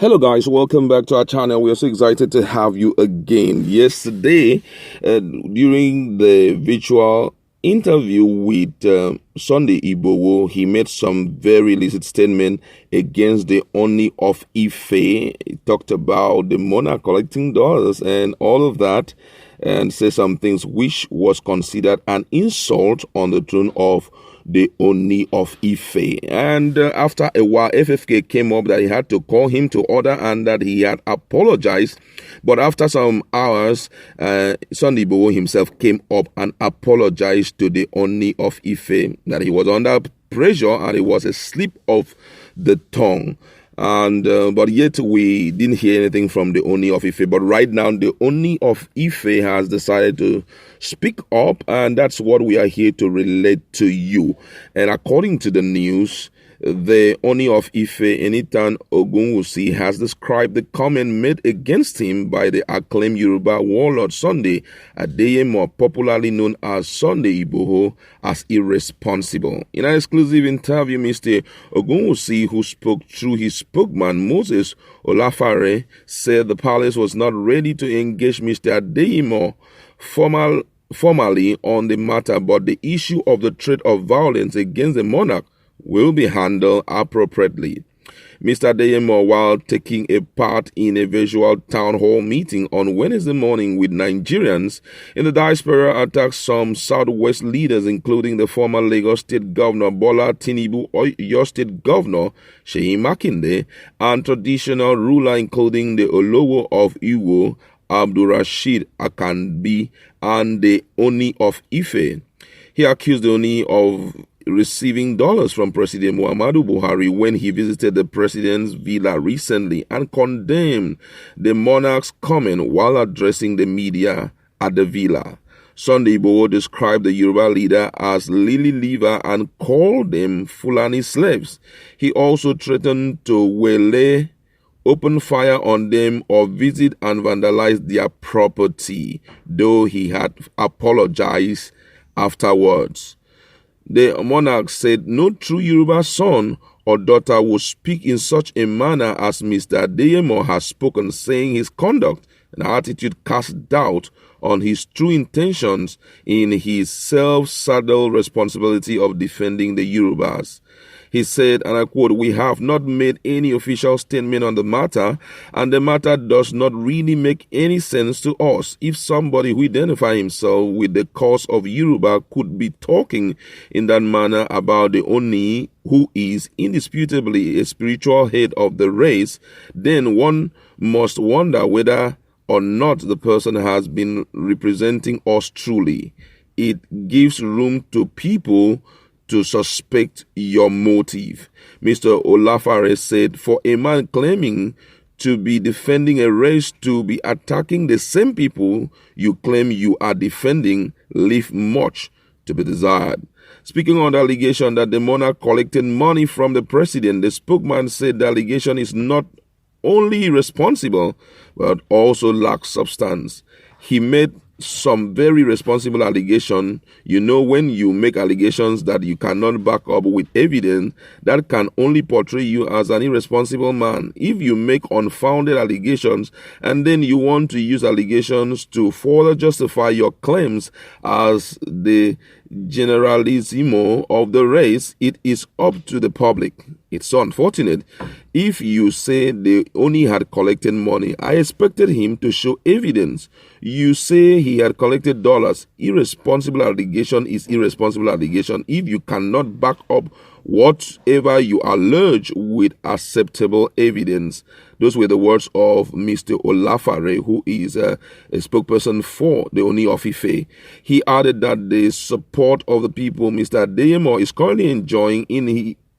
Hello guys, welcome back to our channel. We are so excited to have you again. Yesterday, during the virtual interview with Sunday Igboho, he made some very illicit statement against the Ooni of Ife. He talked about the monarch collecting dollars and all of that, and said some things which was considered an insult on the throne of the Ooni of Ife. And after a while, FFK came up that he had to call him to order and that he had apologized. But after some hours, Sunday Igboho himself came up and apologized to the Ooni of Ife, that he was under pressure and it was a slip of the tongue. And but yet we didn't hear anything from the Ooni of Ife. But right now, the Ooni of Ife has decided to speak up, and that's what we are here to relate to you. And according to the news, the Ooni of Ife, Enitan Ogunwusi, has described the comment made against him by the acclaimed Yoruba warlord Sunday Adeyemo, popularly known as Sunday Igboho, as irresponsible. In an exclusive interview, Mr. Ogunwusi, who spoke through his spokesman Moses Olafare, said the palace was not ready to engage Mr. Adeyemo formally on the matter, but the issue of the threat of violence against the monarch will be handled appropriately. Mr. Adeyemo, while taking a part in a visual town hall meeting on Wednesday morning with Nigerians in the diaspora, attacked some Southwest leaders, including the former Lagos State Governor Bola Tinubu, Oyo State Governor Seyi Makinde, and traditional ruler including the Olowo of Iwo, Abdulrasheed Akanbi, and the Ooni of Ife. He accused the Ooni of receiving dollars from President Muhammadu Buhari when he visited the president's villa recently, and condemned the monarch's comment while addressing the media at the villa. Sunday Igboho described the Yoruba leader as lily liver and called them Fulani slaves. He also threatened to open fire on them or visit and vandalize their property, though he had apologized afterwards. The monarch said no true Yoruba son or daughter would speak in such a manner as Mr. Adeyemo has spoken, saying his conduct and attitude cast doubt on his true intentions in his self-saddled responsibility of defending the Yorubas. He said, and I quote, "We have not made any official statement on the matter, and the matter does not really make any sense to us. If somebody who identifies himself with the cause of Yoruba could be talking in that manner about the Ooni, who is indisputably a spiritual head of the race, then one must wonder whether or not the person has been representing us truly. It gives room to people to suspect your motive." Mr. Olafare said, "For a man claiming to be defending a race to be attacking the same people you claim you are defending leave much to be desired." Speaking on the allegation that the monarch collected money from the president, the spokesman said the allegation is not only irresponsible but also lacks substance. He made some very responsible allegation. You know, when you make allegations that you cannot back up with evidence, that can only portray you as an irresponsible man. If you make unfounded allegations and then you want to use allegations to further justify your claims as the generalissimo of the race, it is up to the public. It's so unfortunate. If you say they only had collected money, I expected him to show evidence. You say he had collected dollars. Irresponsible allegation is irresponsible allegation if you cannot back up whatever you allege with acceptable evidence. Those were the words of Mr. Olafare, who is a spokesperson for the Ooni of Ife. He added that the support of the people Mr. Adeyemo is currently enjoying in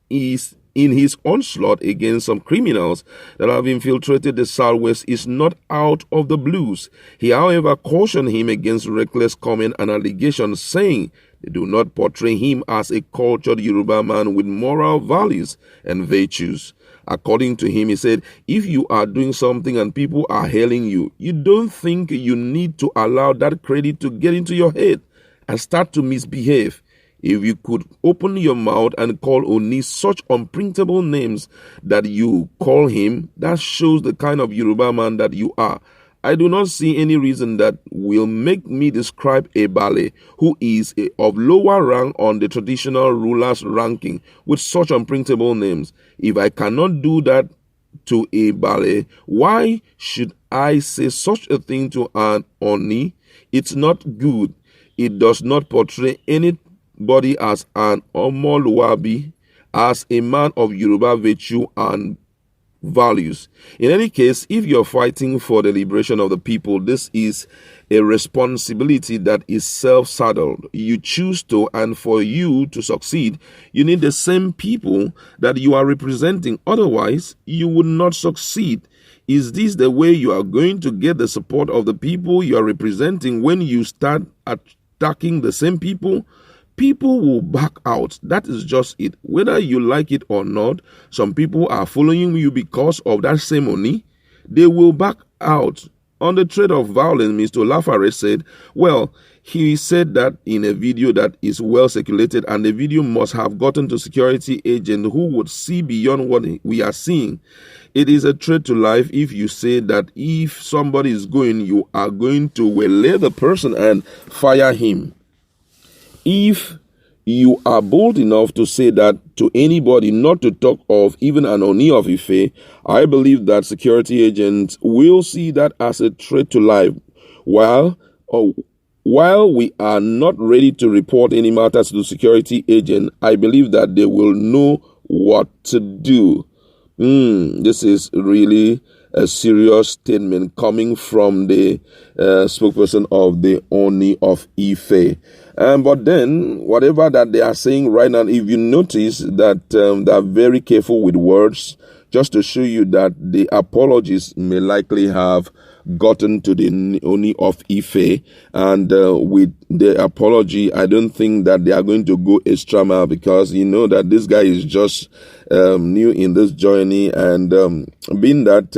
his onslaught against some criminals that have infiltrated the Southwest is not out of the blues. He, however, cautioned him against reckless comment and allegations, saying they do not portray him as a cultured Yoruba man with moral values and virtues. According to him, he said, if you are doing something and people are hailing you, you don't think you need to allow that credit to get into your head and start to misbehave. If you could open your mouth and call Oni such unprintable names that you call him, that shows the kind of Yoruba man that you are. I do not see any reason that will make me describe a Bale who is of lower rank on the traditional ruler's ranking with such unprintable names. If I cannot do that to a Bale, why should I say such a thing to an Oni? It's not good. It does not portray anybody as an Omoluabi, as a man of Yoruba virtue and values. In any case, if you're fighting for the liberation of the people, this is a responsibility that is self-saddled. You choose to, and for you to succeed, you need the same people that you are representing. Otherwise, you would not succeed. Is this the way you are going to get the support of the people you are representing when you start attacking the same people? People will back out. That is just it. Whether you like it or not, some people are following you because of that same Oni. They will back out. On the threat of violence, Mr. Lafare said, well, he said that in a video that is well circulated, and the video must have gotten to security agent who would see beyond what we are seeing. It is a threat to life if you say that if somebody is going, you are going to waylay the person and fire him. If you are bold enough to say that to anybody, not to talk of even an Ooni of Ife, I believe that security agents will see that as a threat to life. While we are not ready to report any matters to the security agent, I believe that they will know what to do. This is really a serious statement coming from the spokesperson of the Ooni of Ife. But then, whatever that they are saying right now, if you notice that they are very careful with words, just to show you that the apologies may likely have gotten to the Ooni of Ife, and with the apology, I don't think that they are going to go extra mile, because you know that this guy is just new in this journey, and being that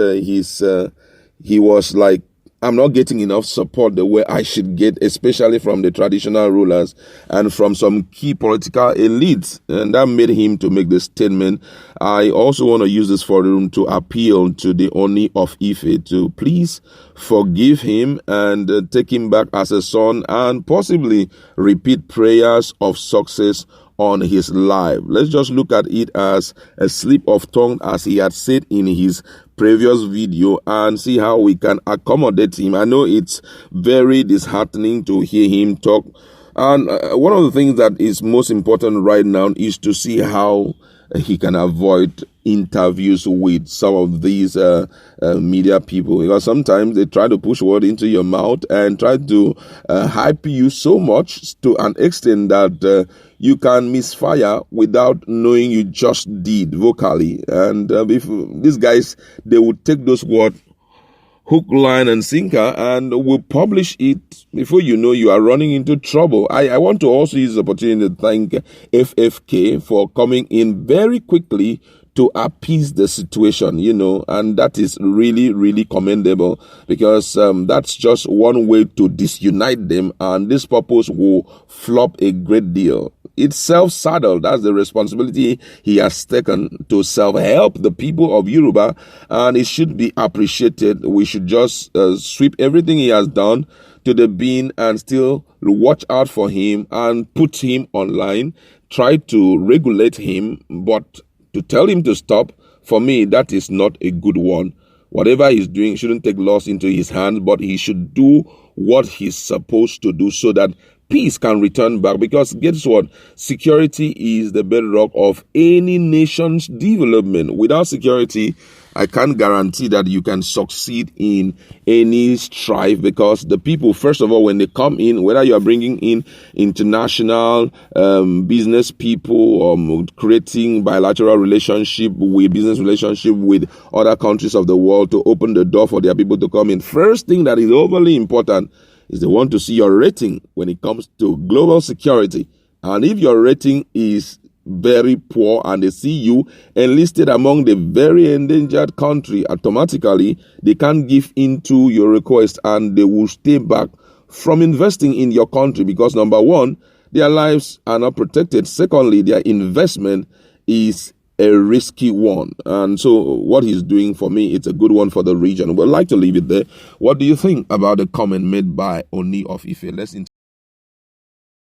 he was like, I'm not getting enough support the way I should get, especially from the traditional rulers and from some key political elites. And that made him to make this statement. I also want to use this forum to appeal to the Ooni of Ife to please forgive him and take him back as a son, and possibly repeat prayers of success on his life. Let's just look at it as a slip of tongue, as he had said in his previous video, and see how we can accommodate him. I know it's very disheartening to hear him talk, and one of the things that is most important right now is to see how he can avoid interviews with some of these media people, because sometimes they try to push word into your mouth and try to hype you so much to an extent that you can misfire without knowing you just did vocally. And if these guys, they would take those words hook, line, and sinker, and will publish it. Before you know, you are running into trouble. I want to also use the opportunity to thank FFK for coming in very quickly to appease the situation, and that is really, really commendable, because that's just one way to disunite them, and this purpose will flop a great deal. It's self-saddled. That's the responsibility he has taken to self-help the people of Yoruba, and it should be appreciated. We should just sweep everything he has done to the bin and still watch out for him and put him online, try to regulate him, but to tell him to stop, for me, that is not a good one. Whatever he's doing shouldn't take laws into his hands, but he should do what he's supposed to do so that peace can return back. Because guess what? Security is the bedrock of any nation's development. Without security, I can't guarantee that you can succeed in any strife, because the people, first of all, when they come in, whether you are bringing in international business people or creating bilateral business relationship with other countries of the world to open the door for their people to come in, first thing that is overly important is they want to see your rating when it comes to global security. And if your rating is very poor and they see you enlisted among the very endangered country, automatically they can't give into your request and they will stay back from investing in your country, because number one, their lives are not protected. Secondly, their investment is a risky one. And so what he's doing, for me, it's a good one for the region. We'd like to leave it there. What do you think about the comment made by Ooni of Ife? Let's